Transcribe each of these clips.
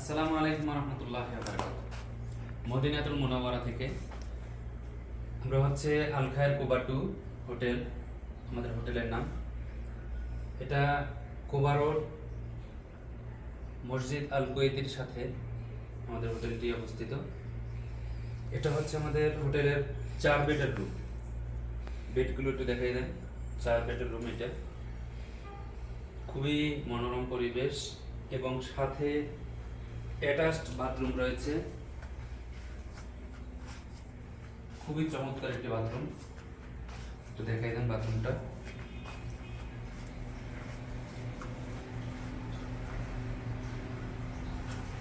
আসসালামু আলাইকুম রহমতুল্লাহ বারাকাতুহু। মদিনাতুল মুনাওয়ারা থেকে আমরা হচ্ছে আল খায়ের কুবা 2 হোটেল, আমাদের হোটেলের নাম। এটা কুবা রোড মসজিদ আল কুয়েতির সাথে আমাদের হোটেলটি অবস্থিত। এটা হচ্ছে আমাদের হোটেলের 4 বেডের রুম। বেডগুলো একটু দেখাই দেন। 4 বেডের রুম এটা। খুবই মনোরম পরিবেশ এবং সাথে অ্যাটাচড বাথরুম রয়েছে। খুবই চমৎকার একটি বাথরুম, একটু দেখাই দেন বাথরুমটা।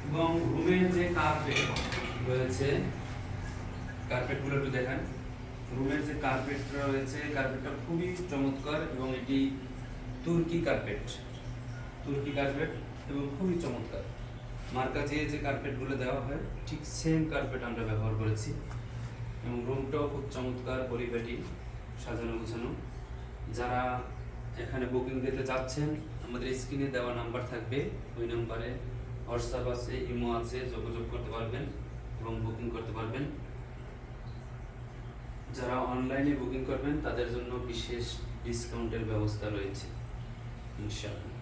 এবং রুমের যে কার্পেট রয়েছে, কার্পেটগুলো একটু দেখান। রুমের যে কার্পেটটা রয়েছে, কার্পেটটা খুবই চমৎকার এবং এটি তুর্কি কার্পেট এবং খুবই চমৎকার। মার্কাজে যে কার্পেটগুলো দেওয়া হয় ঠিক সেম কার্পেট আমরা ব্যবহার করেছি এবং রুমটাও খুব চমৎকার, পরিপাটি, সাজানো গোছানো। যারা এখানে বুকিং দিতে চাচ্ছেন, আমাদের স্ক্রিনে দেওয়া নাম্বার থাকবে, ওই নাম্বারে হোয়াটসঅ্যাপ আছে, ইমো আছে, যোগাযোগ করতে পারবেন এবং বুকিং করতে পারবেন। যারা অনলাইনে বুকিং করবেন তাদের জন্য বিশেষ ডিসকাউন্টের ব্যবস্থা রয়েছে ইনশাআল্লাহ।